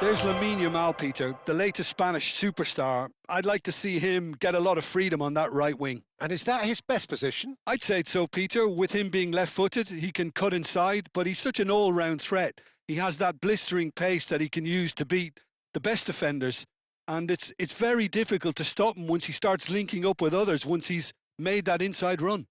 There's Lamine Yamal, Peter, the latest Spanish superstar. I'd like to see him get a lot of freedom on that right wing. And is that his best position? I'd say so, Peter. With him being left-footed, he can cut inside, but he's such an all-round threat. He has that blistering pace that he can use to beat the best defenders, and it's very difficult to stop him once he starts linking up with others, once he's made that inside run.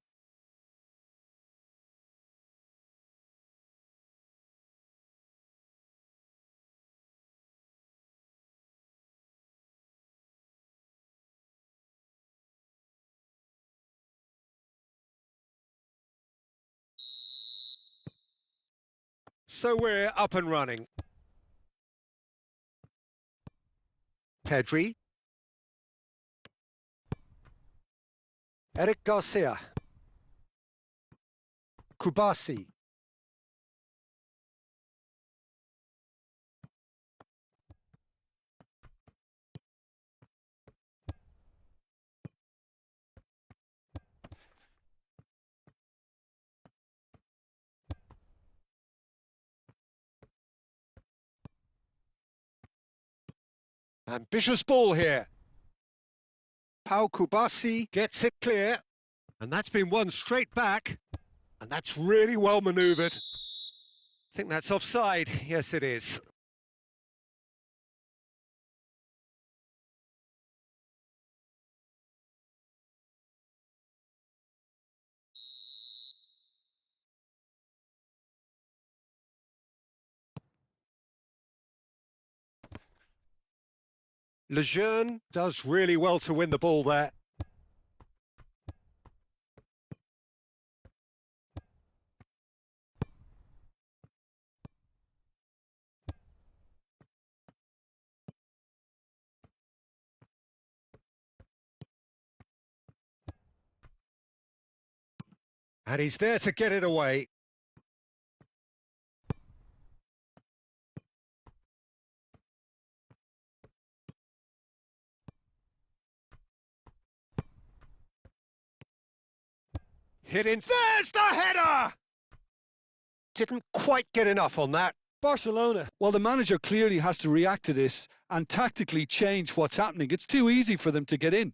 So we're up and running. Pedri. Eric Garcia. Kubasi. Ambitious ball here. Pau Kubasi gets it clear. And that's been won straight back. And that's really well manoeuvred. I think that's offside. Yes, it is. Lejeune does really well to win the ball there. And he's there to get it away. Hit in. There's the header! Didn't quite get enough on that. Barcelona. Well, the manager clearly has to react to this and tactically change what's happening. It's too easy for them to get in.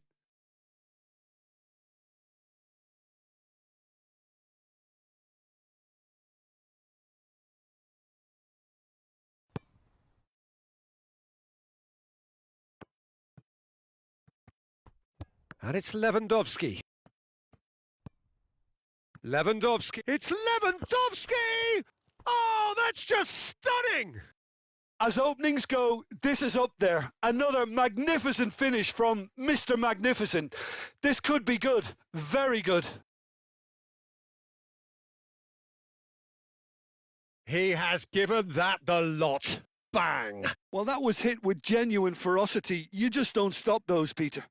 And it's Lewandowski. Lewandowski. It's Lewandowski! Oh, that's just stunning! As openings go, this is up there. Another magnificent finish from Mr. Magnificent. This could be good. Very good. He has given that the lot. Bang! Well, that was hit with genuine ferocity. You just don't stop those, Peter.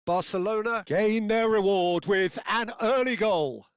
Barcelona gain their reward with an early goal.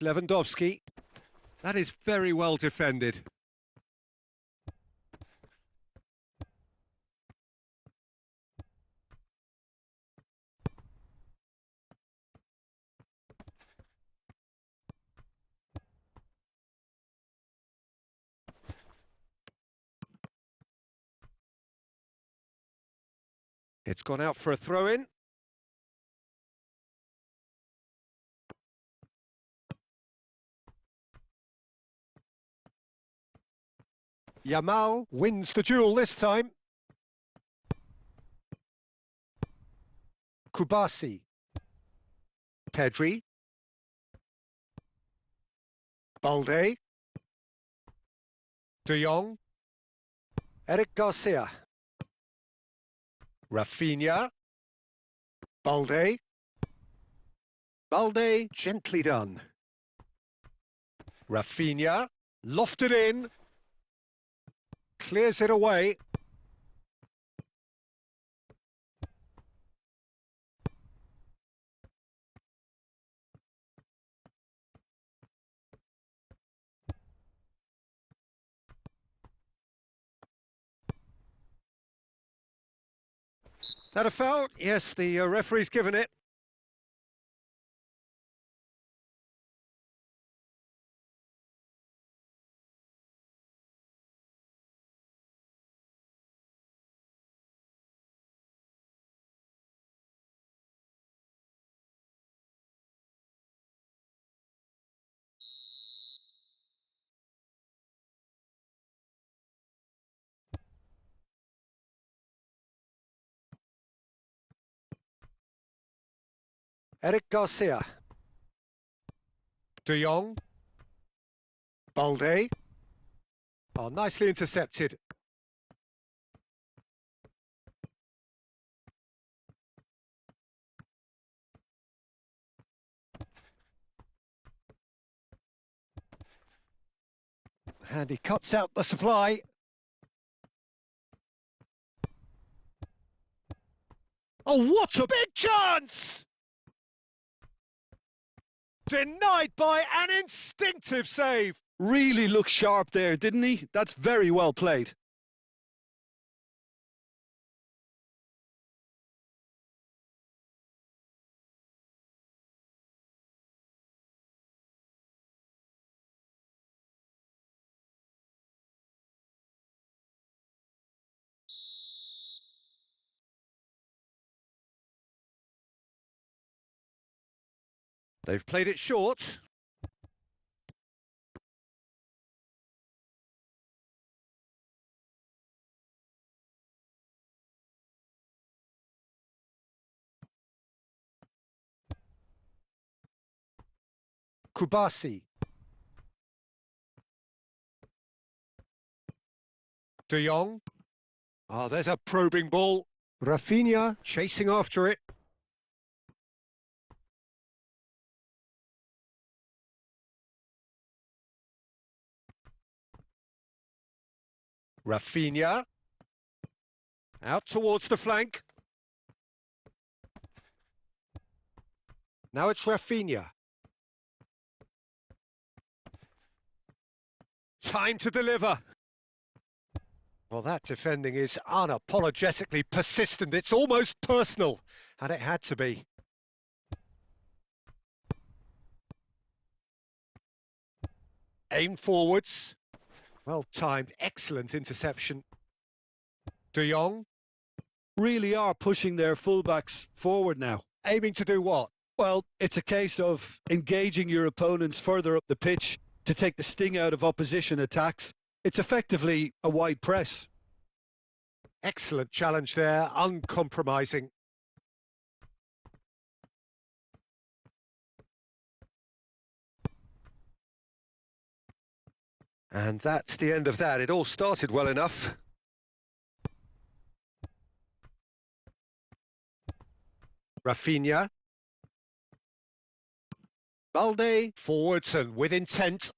Lewandowski. That is very well defended. It's gone out for a throw-in. Yamal wins the duel this time. Kubasi. Pedri. Balde. De Jong. Eric Garcia. Rafinha. Balde. Balde, gently done. Rafinha, lofted in. Clears it away. Is that a foul? Yes, the referee's given it. Eric Garcia. De Jong. Balde. Oh, nicely intercepted. And he cuts out the supply. Oh, what a big chance! Denied by an instinctive save. Really looked sharp there, didn't he? That's very well played. They've played it short. Kubasi. De Jong. Oh, there's a probing ball. Rafinha chasing after it. Rafinha. Out towards the flank. Now it's Rafinha. Time to deliver. Well, that defending is unapologetically persistent. It's almost personal, and it had to be. Aim forwards. Well timed, excellent interception. De Jong. Really are pushing their fullbacks forward now. Aiming to do what? Well, it's a case of engaging your opponents further up the pitch to take the sting out of opposition attacks. It's effectively a wide press. Excellent challenge there, uncompromising. And that's the end of that. It all started well enough. Rafinha. Balde, forwards and with intent.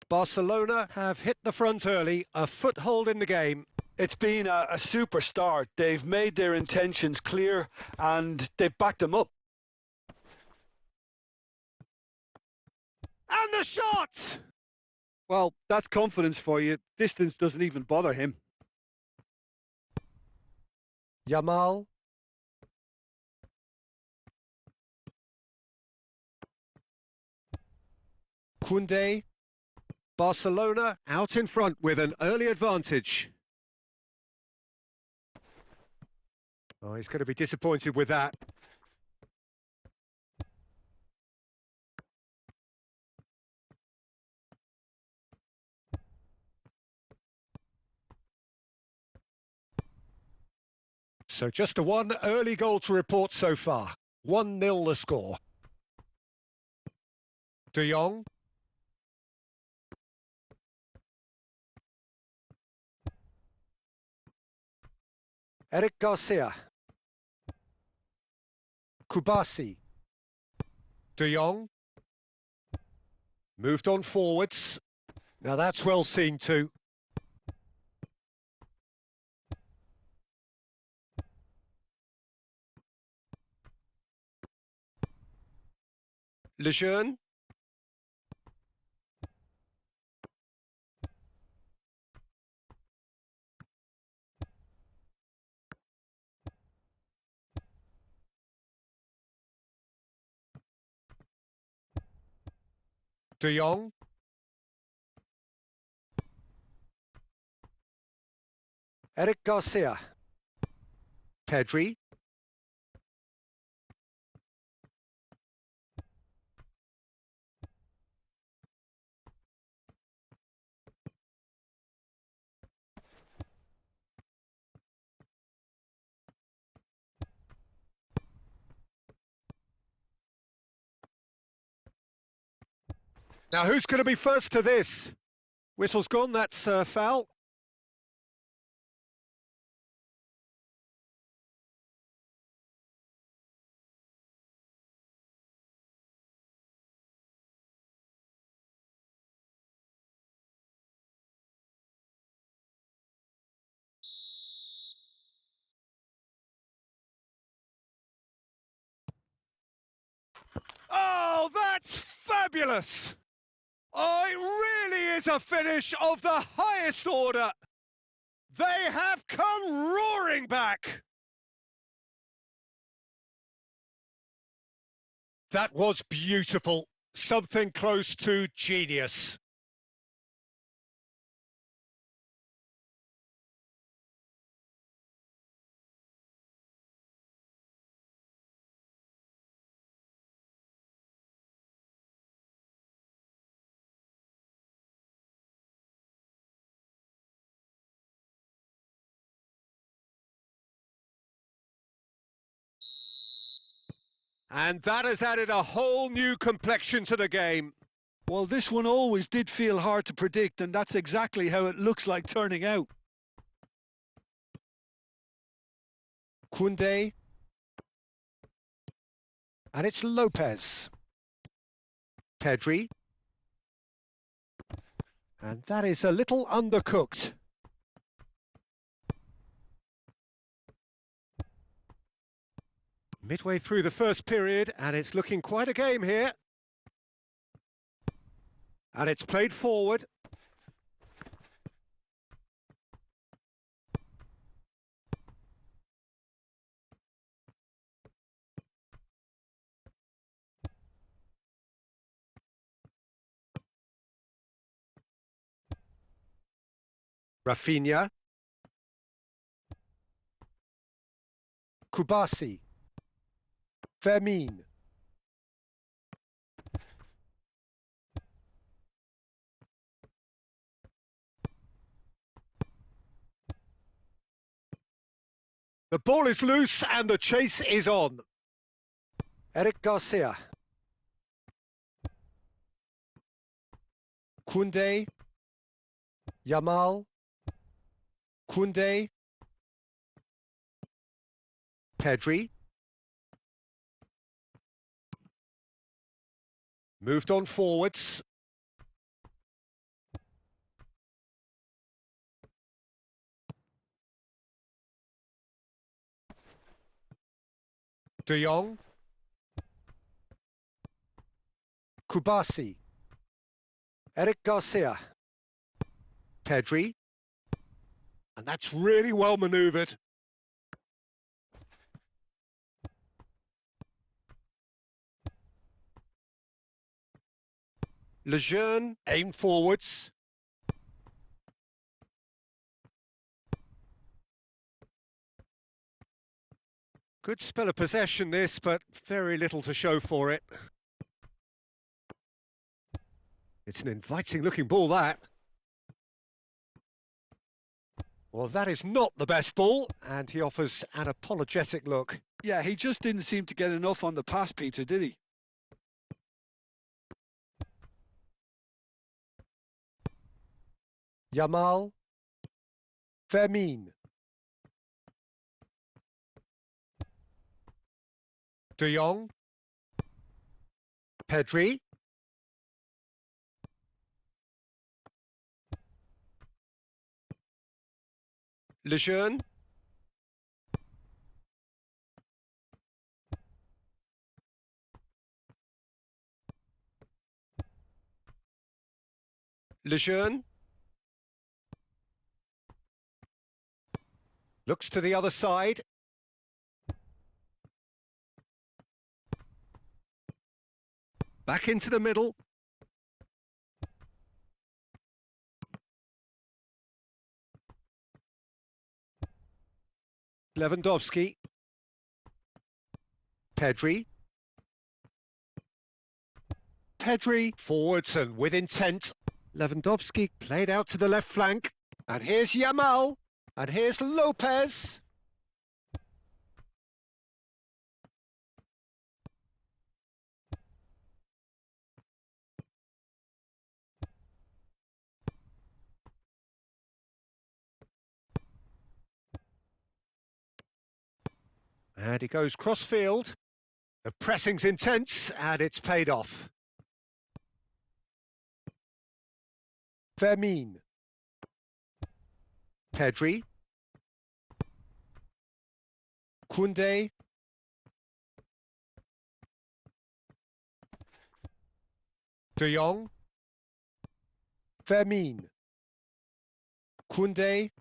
Barcelona have hit the front early, a foothold in the game. It's been a super start. They've made their intentions clear and they've backed them up. And the shot! Well, that's confidence for you. Distance doesn't even bother him. Yamal. Koundé. Barcelona out in front with an early advantage. Oh, he's going to be disappointed with that. So just a one early goal to report so far. 1-0 the score. De Jong. Eric Garcia. Kubasi. De Jong. Moved on forwards. Now that's well seen too. Lejeune. De Jong. Eric Garcia. Pedri. Now who's going to be first to this? Whistle's gone, that's foul. Oh, that's fabulous! Oh, it really is a finish of the highest order. They have come roaring back. That was beautiful. Something close to genius. And that has added a whole new complexion to the game. Well, this one always did feel hard to predict, and that's exactly how it looks like turning out. Koundé. And it's Lopez. Pedri. And that is a little undercooked. Midway through the first period, and it's looking quite a game here. And it's played forward. Rafinha. Kubasi. Fermin. The ball is loose and the chase is on. Eric Garcia. Koundé. Yamal. Koundé. Pedri. Moved on forwards. De Jong. Kubasi. Eric Garcia. Pedri. And that's really well manoeuvred. Lejeune aimed forwards. Good spell of possession this, but very little to show for it. It's an inviting looking ball, that. Well, that is not the best ball, and he offers an apologetic look. Yeah, he just didn't seem to get enough on the pass, Peter, did he? Yamal. Fermin. De Jong. Pedri. Lejeune. Lejeune. Looks to the other side. Back into the middle. Lewandowski. Pedri. Pedri forwards and with intent. Lewandowski played out to the left flank. And here's Yamal. And here's Lopez. And he goes cross-field. The pressing's intense, and it's paid off. Fermin. Pedri. Koundé. De Jong. Fermin. Koundé.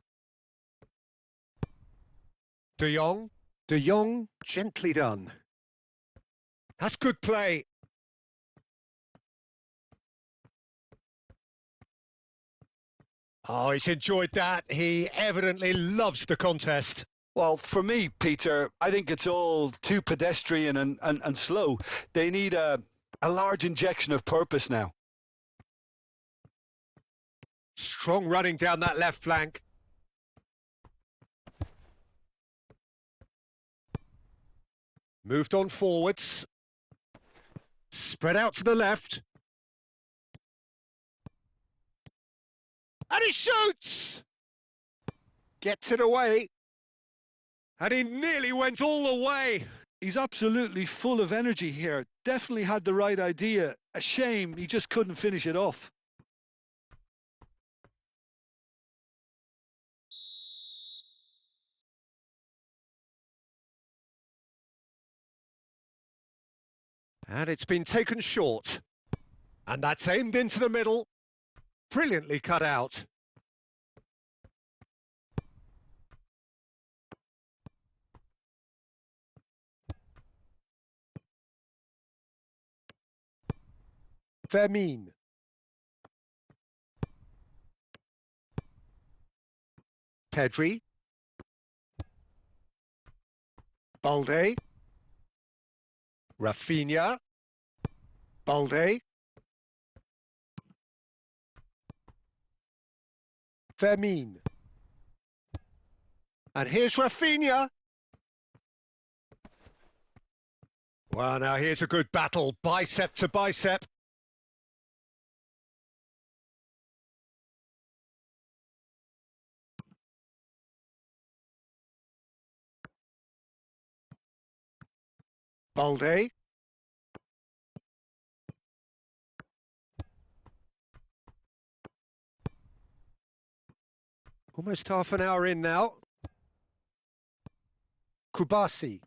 De Jong. De Jong, gently done. That's good play. Oh, he's enjoyed that. He evidently loves the contest. Well, for me, Peter, I think it's all too pedestrian and slow. They need a large injection of purpose now. Strong running down that left flank. Moved on forwards. Spread out to the left. And he shoots! Gets it away. And he nearly went all the way. He's absolutely full of energy here. Definitely had the right idea. A shame he just couldn't finish it off. And it's been taken short. And that's aimed into the middle. Brilliantly cut out. Fermin. Pedri. Balde. Rafinha. Balde. Fermin. And here's Rafinha. Well, now here's a good battle, bicep to bicep. Balde. Almost half an hour in now. Kubasi.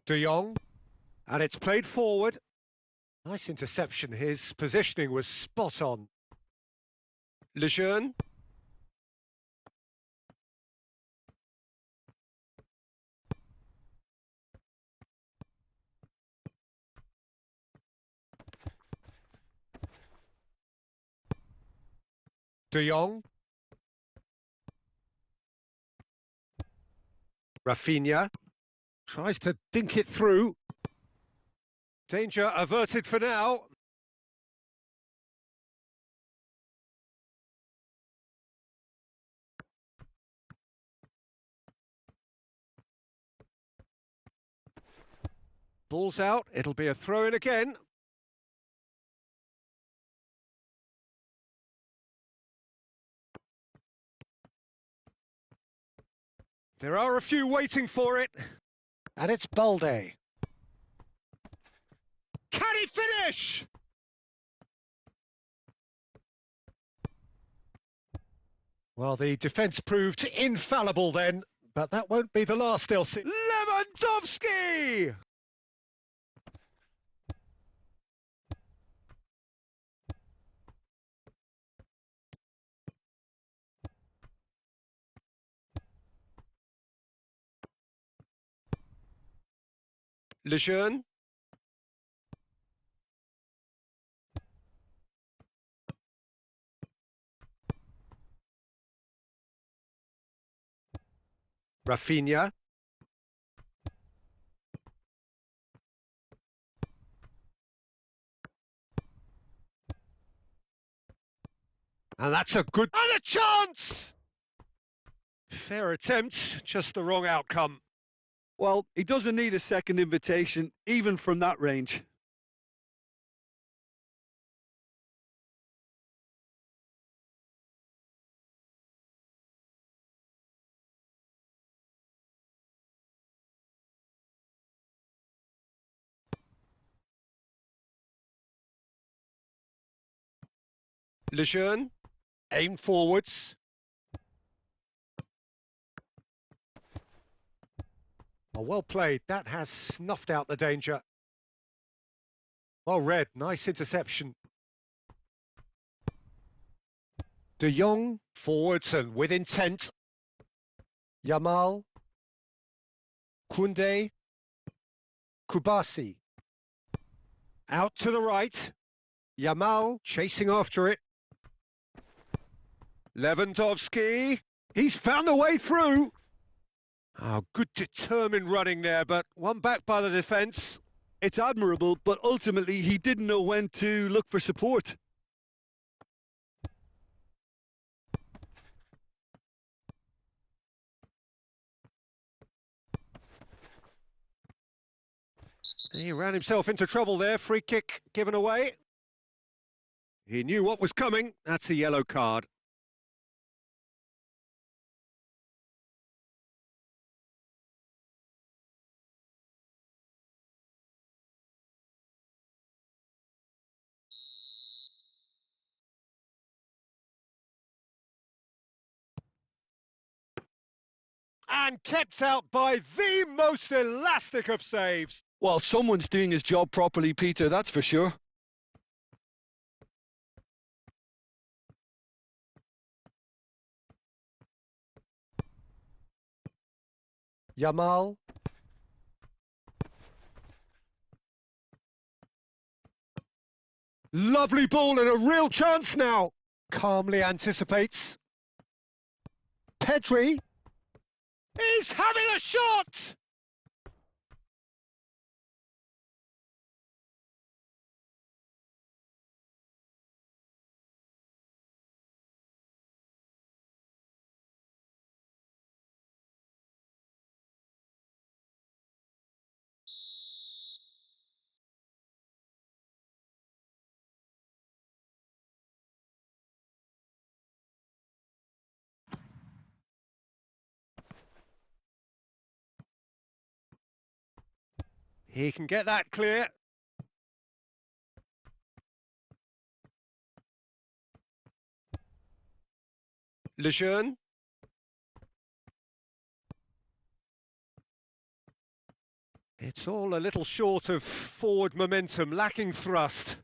De Jong. And it's played forward. Nice interception. His positioning was spot on. Lejeune. De Jong. Rafinha tries to dink it through. Danger averted for now. Ball's out, it'll be a throw-in again. There are a few waiting for it. And it's Balde. Can he finish? Well, the defence proved infallible then, but that won't be the last they'll see. Lewandowski! Lejeune. Rafinha. And that's a good... And a chance! Fair attempt, just the wrong outcome. Well, he doesn't need a second invitation, even from that range. Lejeune, aimed forwards. Oh, well played. That has snuffed out the danger. Well read. Nice interception. De Jong, forwards and with intent. Yamal. Koundé. Kubasi. Out to the right. Yamal chasing after it. Lewandowski. He's found a way through. Oh, good determined running there, but one back by the defence. It's admirable, but ultimately he didn't know when to look for support. He ran himself into trouble there. Free kick given away. He knew what was coming. That's a yellow card. And kept out by the most elastic of saves. Well, someone's doing his job properly, Peter, that's for sure. Yamal. Lovely ball and a real chance now. Calmly anticipates. Pedri. He's having a shot! He can get that clear. Lejeune. It's all a little short of forward momentum, lacking thrust.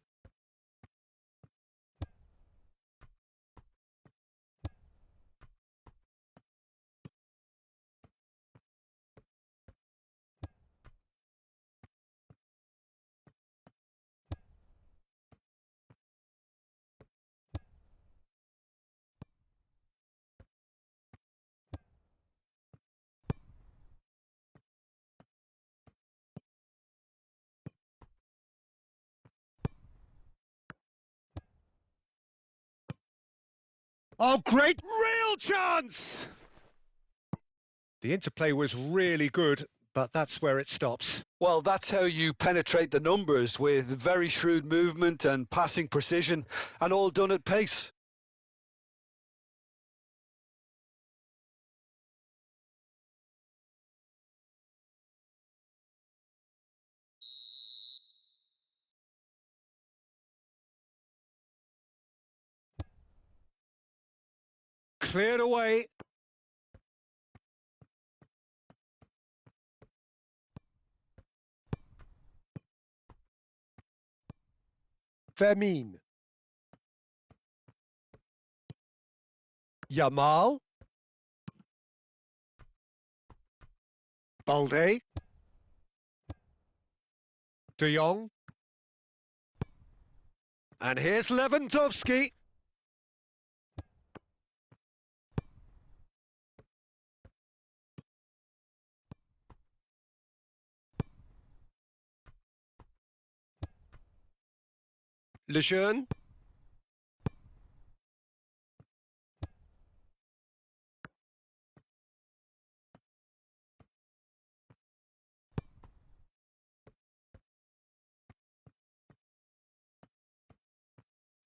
Oh, great real chance! The interplay was really good, but that's where it stops. Well, that's how you penetrate the numbers, with very shrewd movement and passing precision, and all done at pace. Cleared away. Vermin. Yamal. Balde. De Jong. And here's Lewandowski. Lejeune.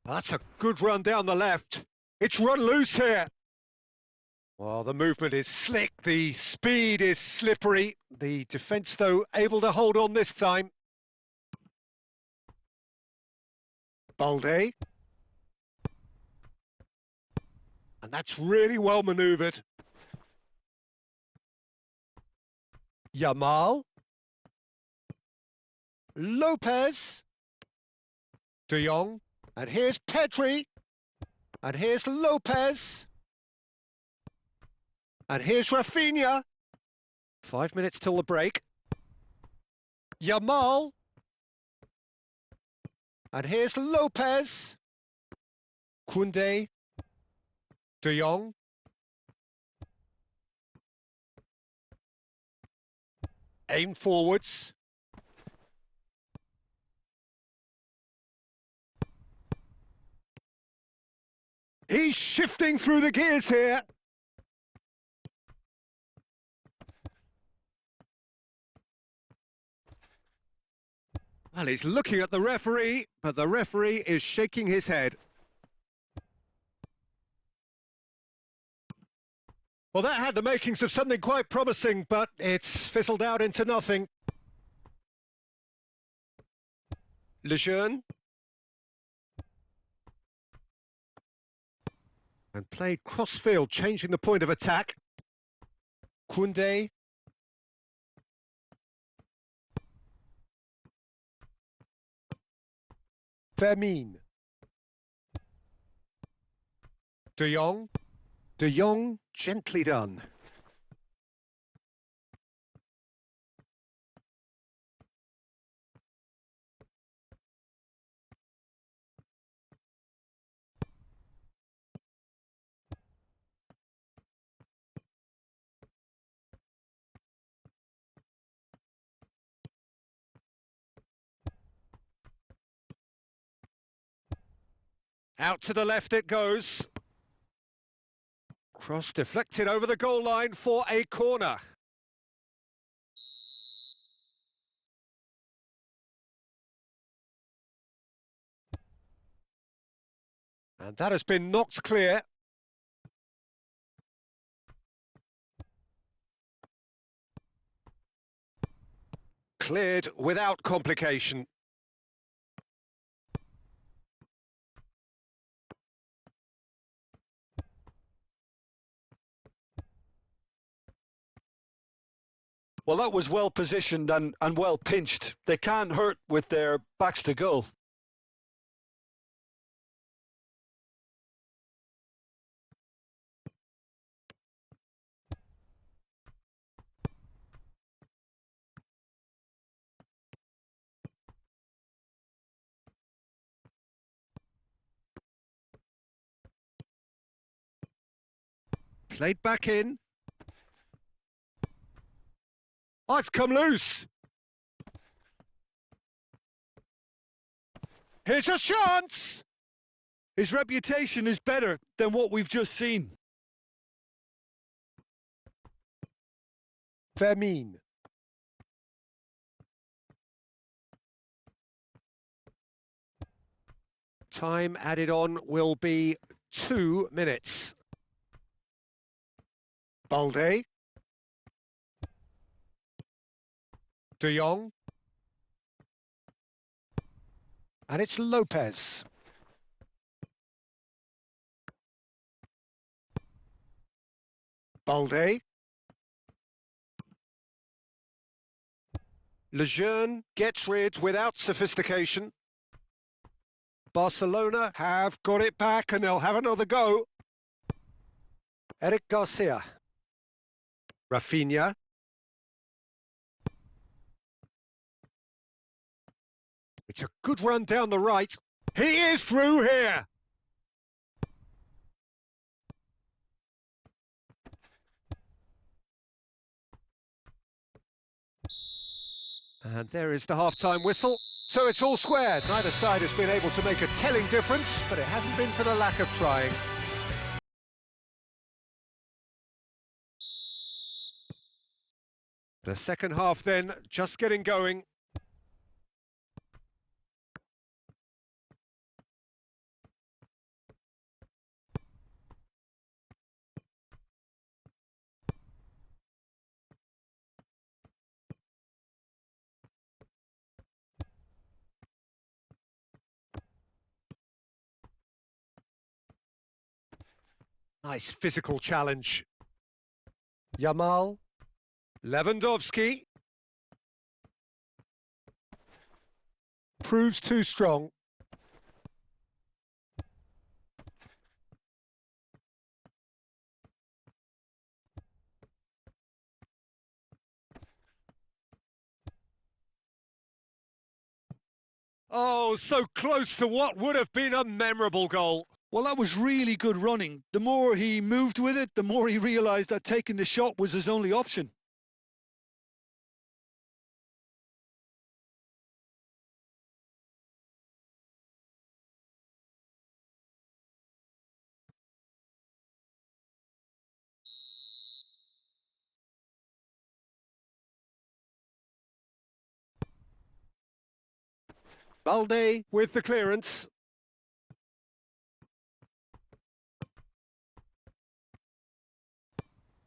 That's a good run down the left. It's run loose here. Well, the movement is slick, the speed is slippery. The defence, though, able to hold on this time. Balde. And that's really well manoeuvred. Yamal. Lopez. De Jong. And here's Pedri. And here's Lopez. And here's Rafinha. 5 minutes till the break. Yamal. And here's Lopez. Koundé. De Jong. Aim forwards. He's shifting through the gears here. Well, he's looking at the referee, but the referee is shaking his head. Well, that had the makings of something quite promising, but it's fizzled out into nothing. Lejeune. And played cross-field, changing the point of attack. Koundé. Vermin. De Jong. De Jong, gently done. Out to the left it goes. Cross deflected over the goal line for a corner. And that has been knocked clear. Cleared without complication. Well, that was well positioned and well pinched. They can't hurt with their backs to goal. Played back in. Oh, it's come loose. Here's a chance. His reputation is better than what we've just seen. Vermin. Time added on will be 2 minutes. Balde. De Jong. And it's Lopez. Balde. Lejeune gets rid without sophistication. Barcelona have got it back and they'll have another go. Eric Garcia. Rafinha. It's a good run down the right. He is through here. And there is the half-time whistle. So it's all squared. Neither side has been able to make a telling difference, but it hasn't been for the lack of trying. The second half then, just getting going. Nice physical challenge. Yamal. Lewandowski. Proves too strong. Oh, so close to what would have been a memorable goal. Well, that was really good running. The more he moved with it, the more he realised that taking the shot was his only option. Balde with the clearance.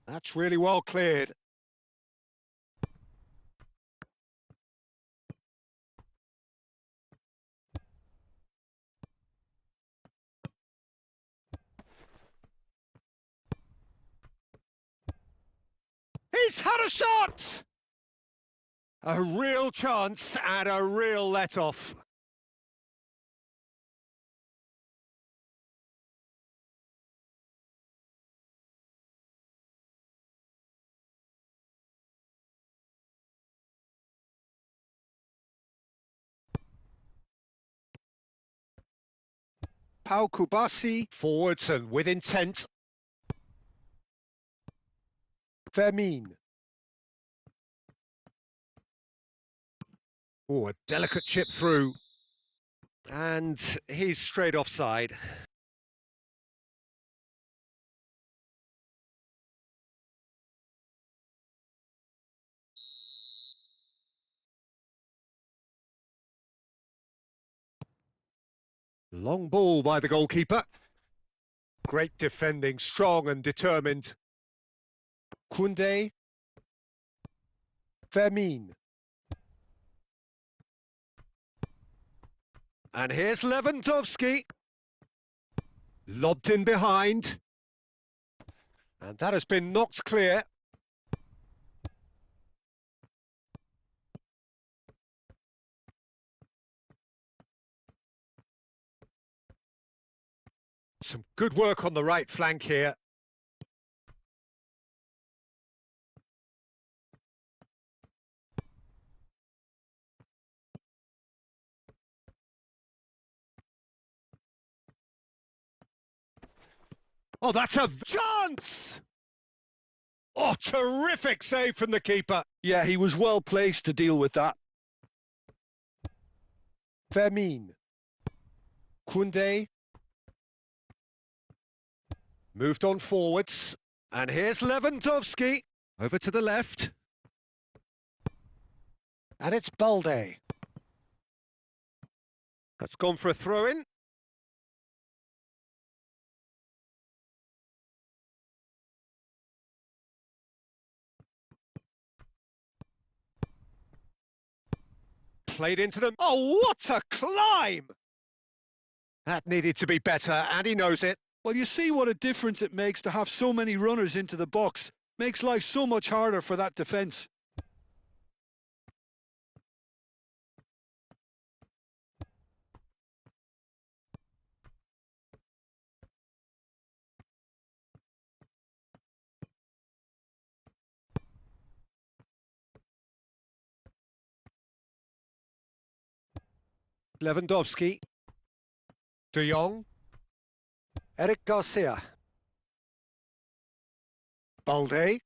That's really well cleared. He's had a shot! A real chance and a real let-off. Pau Kubasi forwards and with intent. Vermin. Oh, a delicate chip through. And he's straight offside. Long ball by the goalkeeper. Great defending, strong and determined. Koundé. Vermin. And here's Lewandowski. Lobbed in behind. And that has been knocked clear. Some good work on the right flank here. Oh, that's a chance! Oh, terrific save from the keeper. Yeah, he was well placed to deal with that. Vermin. Koundé. Moved on forwards. And here's Lewandowski. Over to the left. And it's Balde. That's gone for a throw-in. Played into them. Oh, what a climb! That needed to be better, and he knows it. Well, you see what a difference it makes to have so many runners into the box. Makes life so much harder for that defence. Lewandowski. De Jong. Eric Garcia. Balde.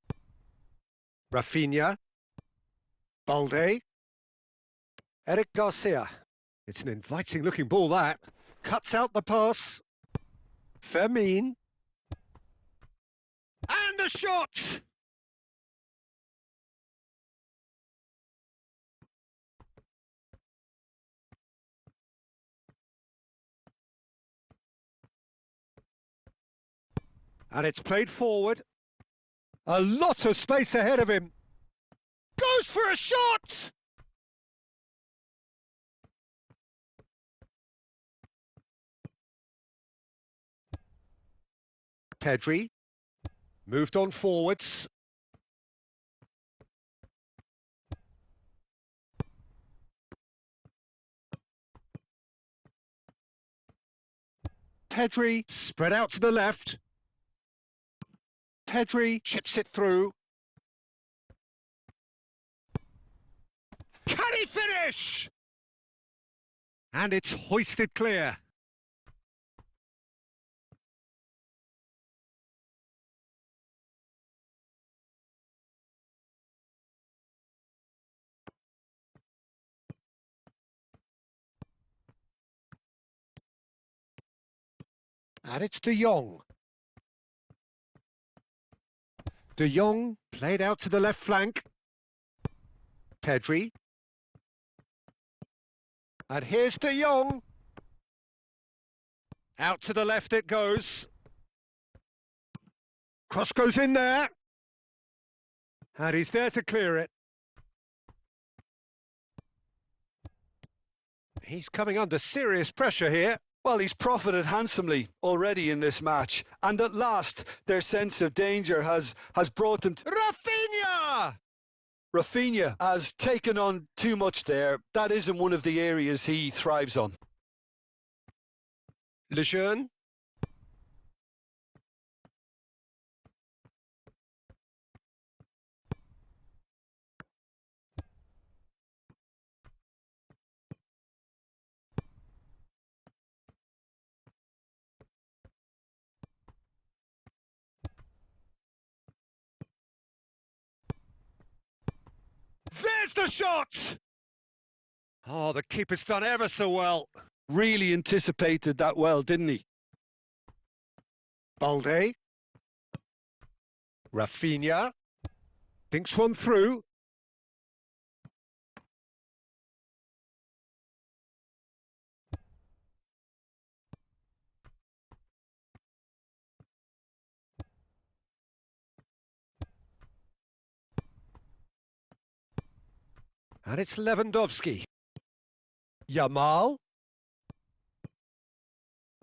Rafinha. Balde. Eric Garcia. It's an inviting looking ball, that. Cuts out the pass. Fermin. And a shot! And it's played forward. A lot of space ahead of him. Goes for a shot! Pedri. Moved on forwards. Pedri spread out to the left. Pedri chips it through. Can he finish? And it's hoisted clear. And it's De Jong. De Jong played out to the left flank. Pedri. And here's De Jong. Out to the left it goes. Cross goes in there. And he's there to clear it. He's coming under serious pressure here. Well, he's profited handsomely already in this match. And at last, their sense of danger has brought them to... Rafinha! Rafinha has taken on too much there. That isn't one of the areas he thrives on. Lejeune. There's the shot! Oh, the keeper's done ever so well. Really anticipated that well, didn't he? Balde. Rafinha. Thinks one through. And it's Lewandowski. Yamal.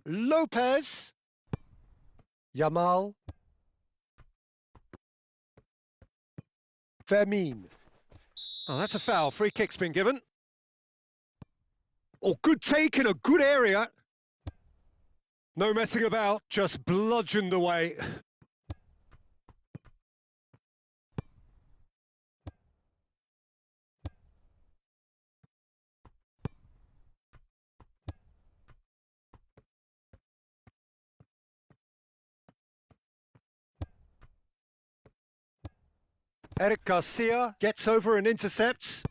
Lopez. Yamal. Fermin. Oh, that's a foul. Free kick's been given. Oh, good take in a good area. No messing about, just bludgeoned away. Eric Garcia gets over and intercepts.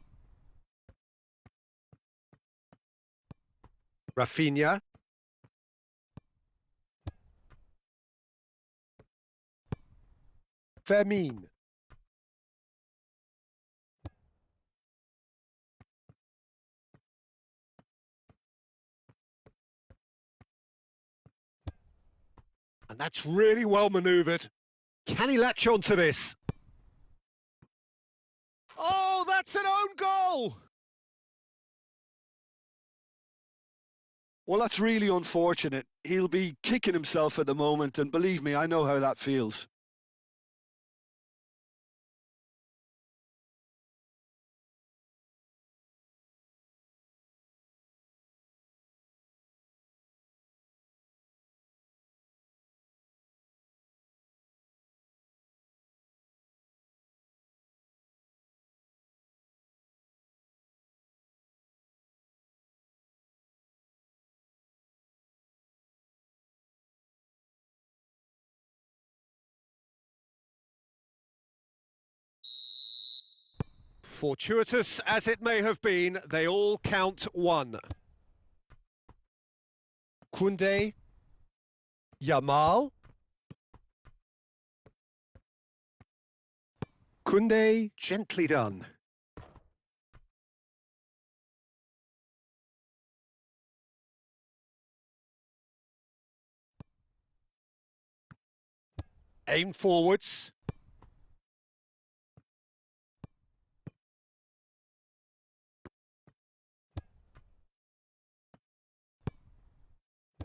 Rafinha. Fermin. And that's really well manoeuvred. Can he latch onto this? Oh, that's an own goal! Well, that's really unfortunate. He'll be kicking himself at the moment, and believe me, I know how that feels. Fortuitous as it may have been, they all count one. Koundé. Yamal. Koundé, gently done. Aim forwards.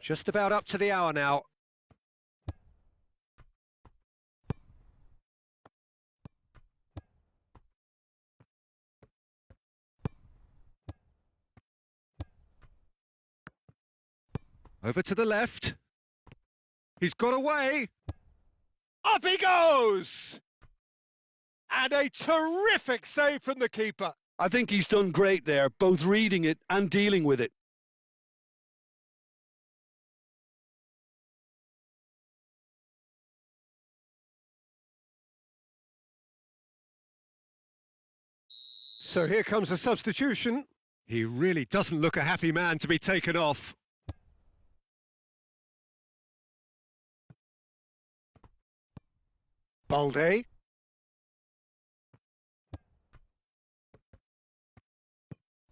Just about up to the hour now. Over to the left. He's got away. Up he goes! And a terrific save from the keeper. I think he's done great there, both reading it and dealing with it. So here comes a substitution. He really doesn't look a happy man to be taken off. Balde.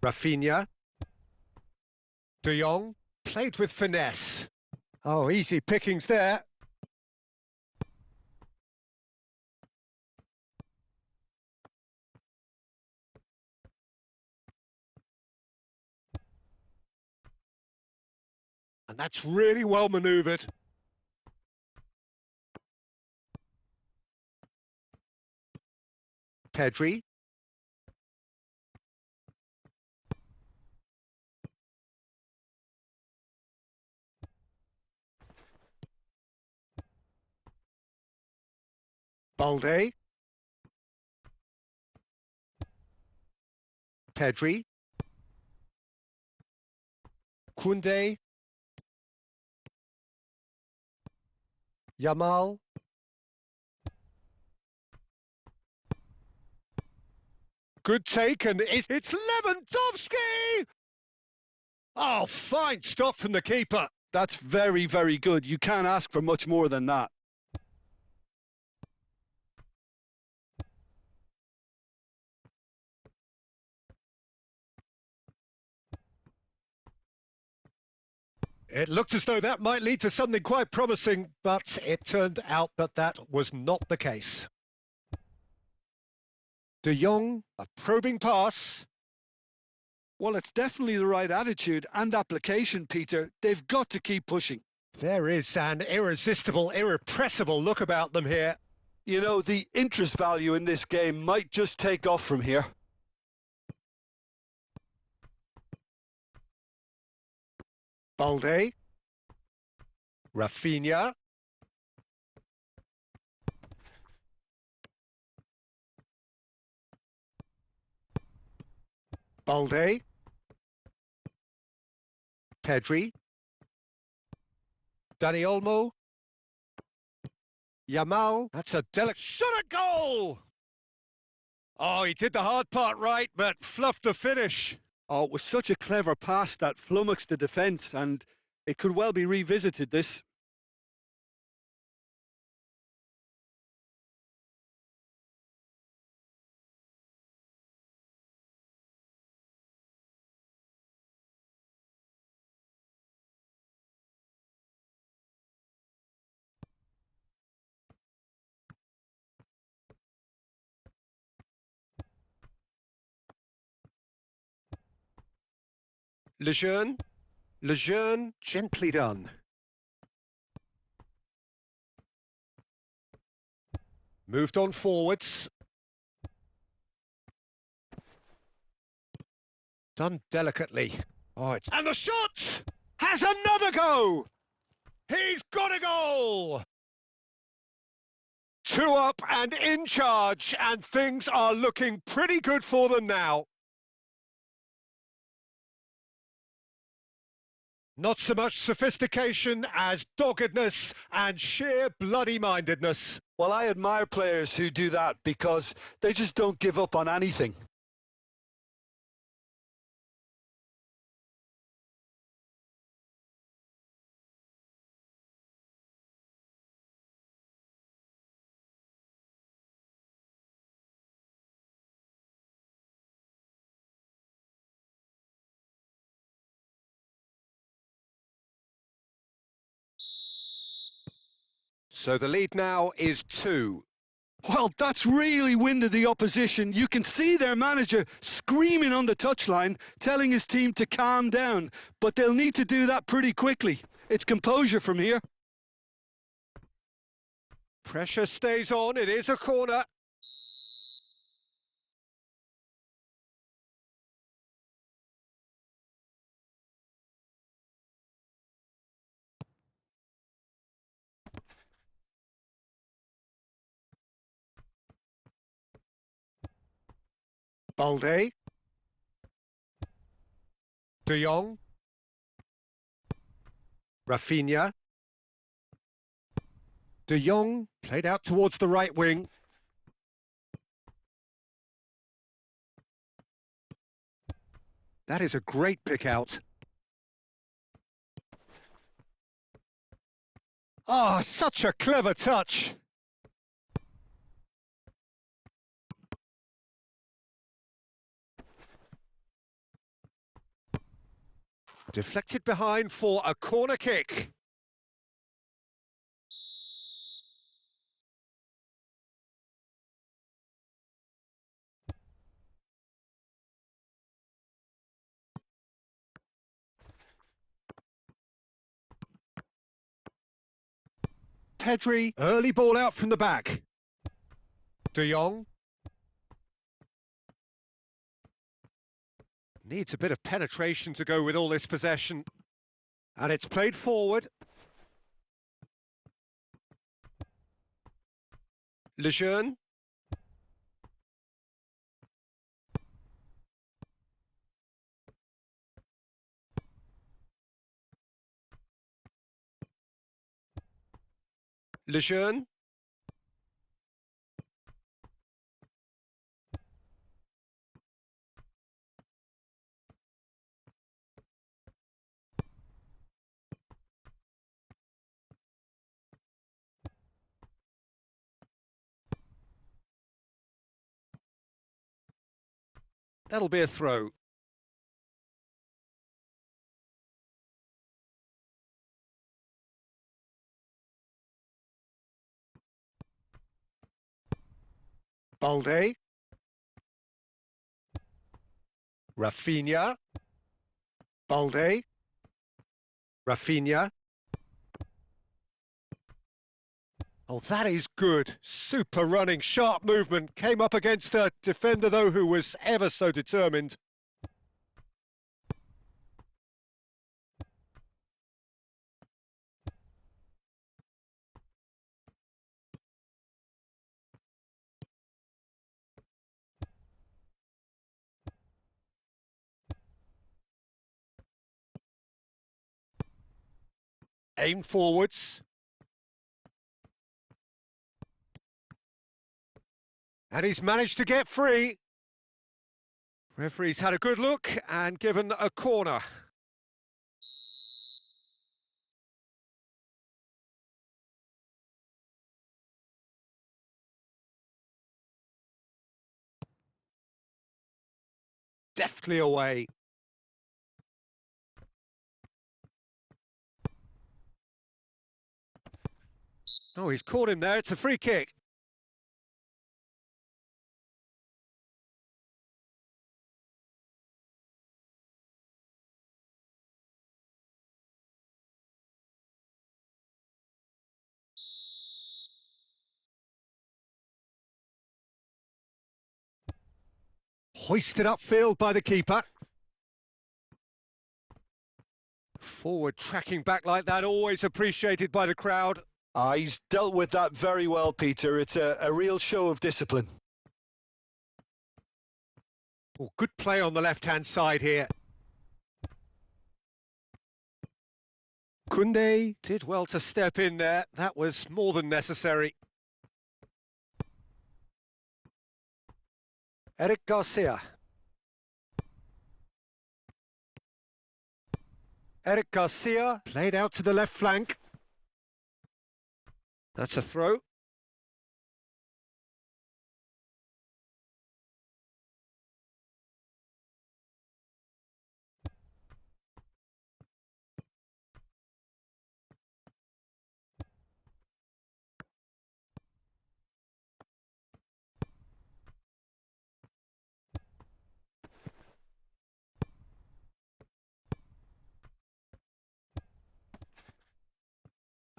Rafinha. De Jong played with finesse. Oh, easy pickings there. And that's really well manoeuvred. Pedri. Balde. Pedri. Koundé. Yamal. Good take, and it's Lewandowski! Oh, fine stop from the keeper. That's very, very good. You can't ask for much more than that. It looked as though that might lead to something quite promising, but it turned out that that was not the case. De Jong, a probing pass. Well, it's definitely the right attitude and application, Peter. They've got to keep pushing. There is an irresistible, irrepressible look about them here. You know, the interest value in this game might just take off from here. Balde. Rafinha. Balde. Pedri. Dani Olmo. Yamal. That's a delicate shot at goal! Oh, he did the hard part right, but fluffed the finish. Oh, it was such a clever pass that flummoxed the defence, and it could well be revisited, this. Lejeune. Lejeune, gently done. Moved on forwards. Done delicately. Oh, it's... And the shot! Has another go! He's got a goal! 2 up and in charge, and things are looking pretty good for them now. Not so much sophistication as doggedness and sheer bloody-mindedness. Well, I admire players who do that because they just don't give up on anything. So the lead now is 2. Well, that's really winded the opposition. You can see their manager screaming on the touchline, telling his team to calm down. But they'll need to do that pretty quickly. It's composure from here. Pressure stays on, it is a corner. Balde. De Jong. Rafinha. De Jong played out towards the right wing. That is a great pick out. Ah, such a clever touch. Deflected behind for a corner kick. Pedri, early ball out from the back. De Jong. Needs a bit of penetration to go with all this possession. And it's played forward. Lejeune. Lejeune. That'll be a throw. Balde. Rafinha. Balde. Rafinha. Oh, that is good. Super running, sharp movement. Came up against a defender, though, who was ever so determined. Aimed forwards. And he's managed to get free. Referee's had a good look and given a corner. Deftly away. Oh, he's caught him there. It's a free kick. Hoisted upfield by the keeper. Forward tracking back like that, always appreciated by the crowd. He's dealt with that very well, Peter. It's a real show of discipline. Oh, good play on the left-hand side here. Koundé did well to step in there. That was more than necessary. Eric Garcia. Eric Garcia played out to the left flank. That's a throw.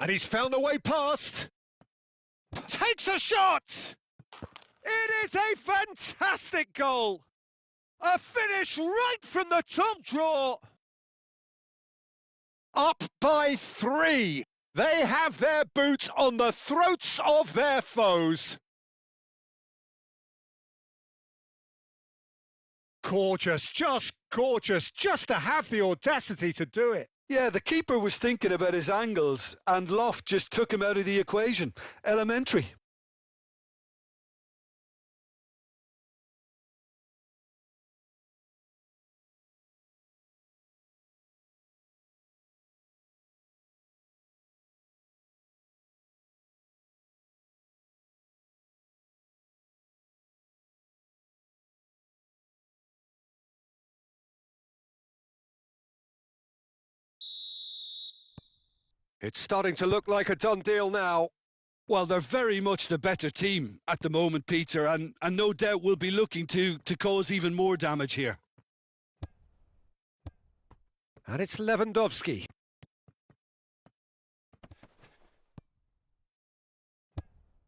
And he's found a way past. Takes a shot! It is a fantastic goal! A finish right from the top draw! Up by 3. They have their boot on the throats of their foes. Gorgeous, just to have the audacity to do it. Yeah, the keeper was thinking about his angles and Loft just took him out of the equation. Elementary. It's starting to look like a done deal now. Well, they're very much the better team at the moment, Peter, and no doubt will be looking to cause even more damage here. And it's Lewandowski.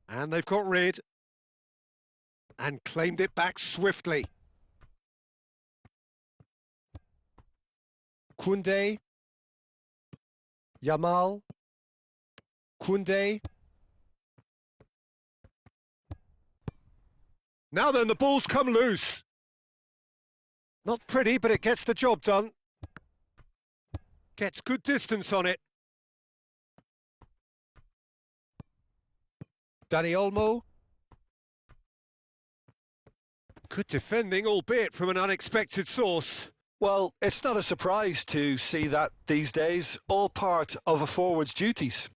And they've got rid. And claimed it back swiftly. Koundé. Yamal. Koundé. Now then, the ball's come loose. Not pretty, but it gets the job done. Gets good distance on it. Dani Olmo. Good defending, albeit from an unexpected source. Well, it's not a surprise to see that these days, all part of a forward's duties.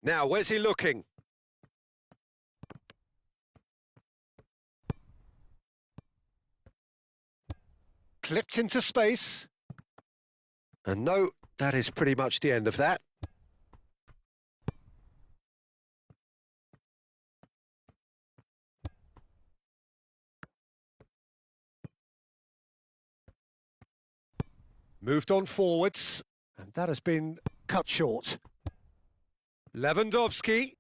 Now, where's he looking? Clipped into space. And no, that is pretty much the end of that. Moved on forwards, and that has been cut short. Lewandowski.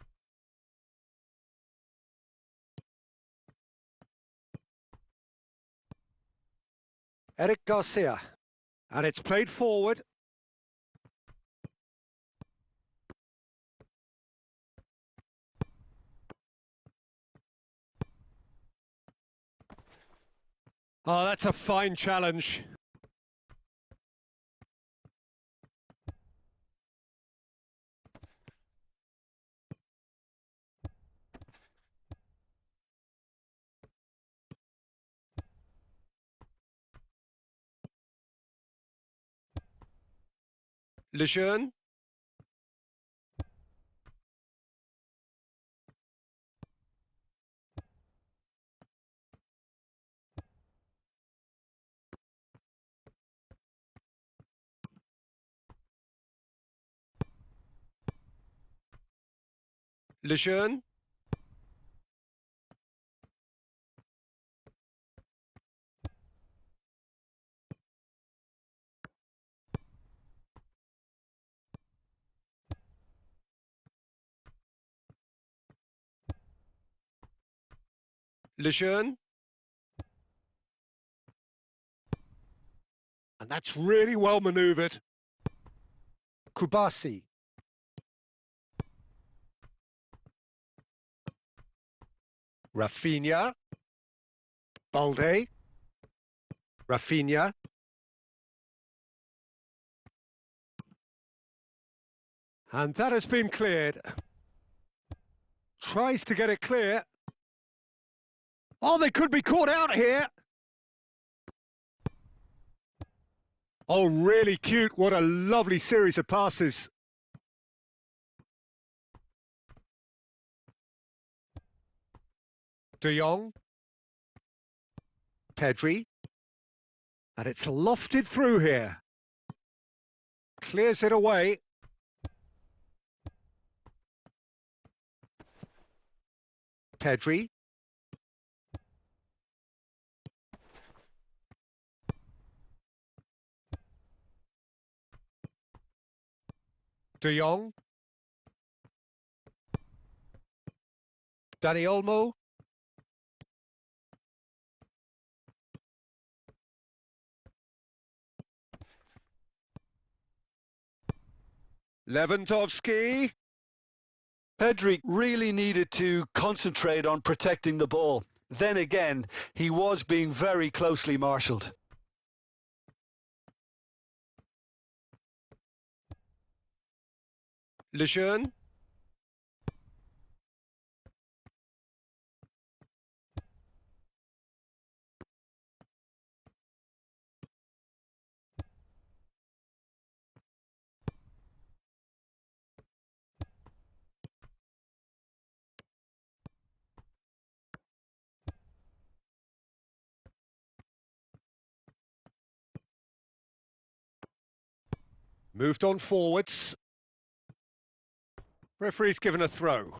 Eric Garcia. And it's played forward. Oh, that's a fine challenge. Lejeune. Lejeune. Lejeune. And that's really well manoeuvred. Kubasi. Rafinha. Balde. Rafinha. And that has been cleared. Tries to get it clear. Oh, they could be caught out here. Oh, really cute. What a lovely series of passes. De Jong. Pedri. And it's lofted through here. Clears it away. Pedri. De Jong. Dani Olmo. Lewandowski. Pedri really needed to concentrate on protecting the ball. Then again, he was being very closely marshalled. Lejeune. Moved on forwards. Referee's given a throw.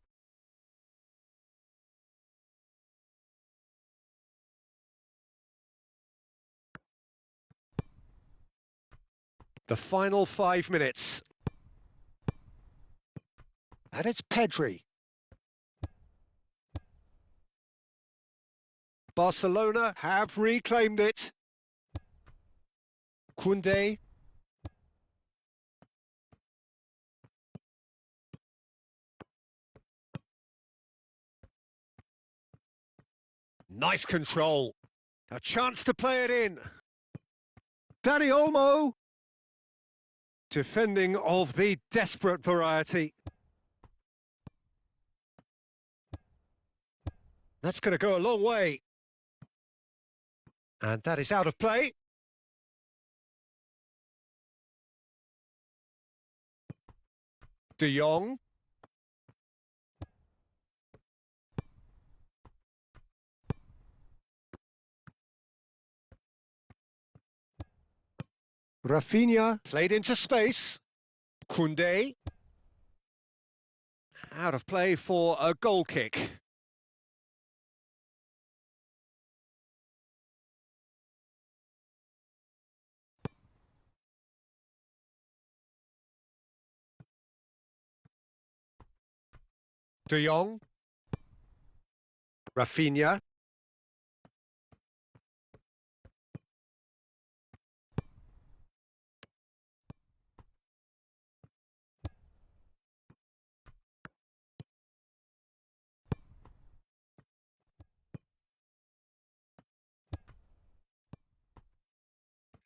The final 5 minutes. And it's Pedri. Barcelona have reclaimed it. Koundé. Nice control. A chance to play it in. Dani Olmo. Defending of the desperate variety. That's going to go a long way. And that is out of play. De Jong. Rafinha played into space. Koundé. Out of play for a goal kick. De Jong. Rafinha.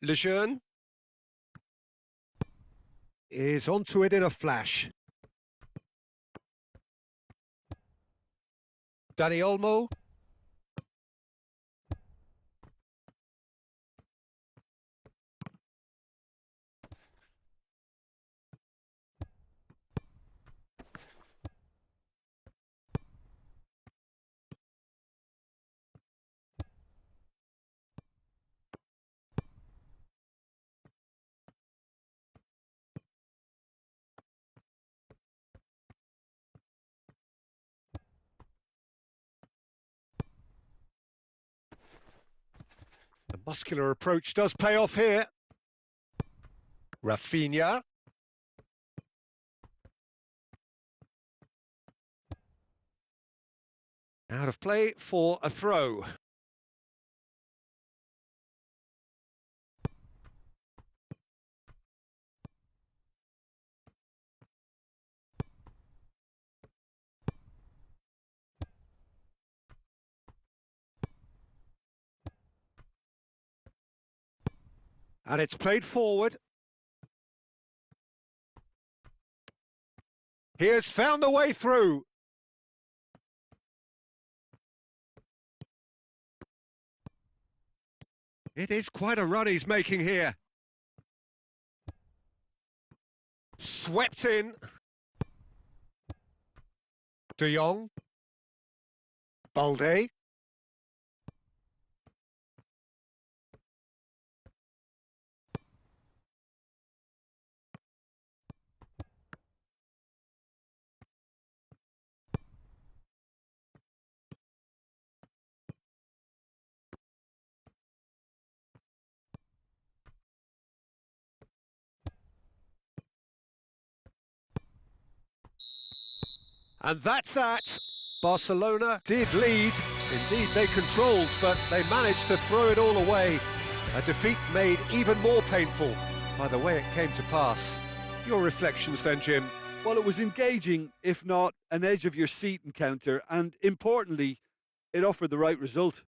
Lejeune is onto it in a flash. Dani Olmo. Muscular approach does pay off here. Rafinha. Out of play for a throw. And it's played forward. He has found the way through. It is quite a run he's making here. Swept in. De Jong. Balde. And that's that. Barcelona did lead. Indeed, they controlled, but they managed to throw it all away. A defeat made even more painful by the way it came to pass. Your reflections then, Jim? Well, it was engaging, if not an edge of your seat encounter, and importantly, it offered the right result.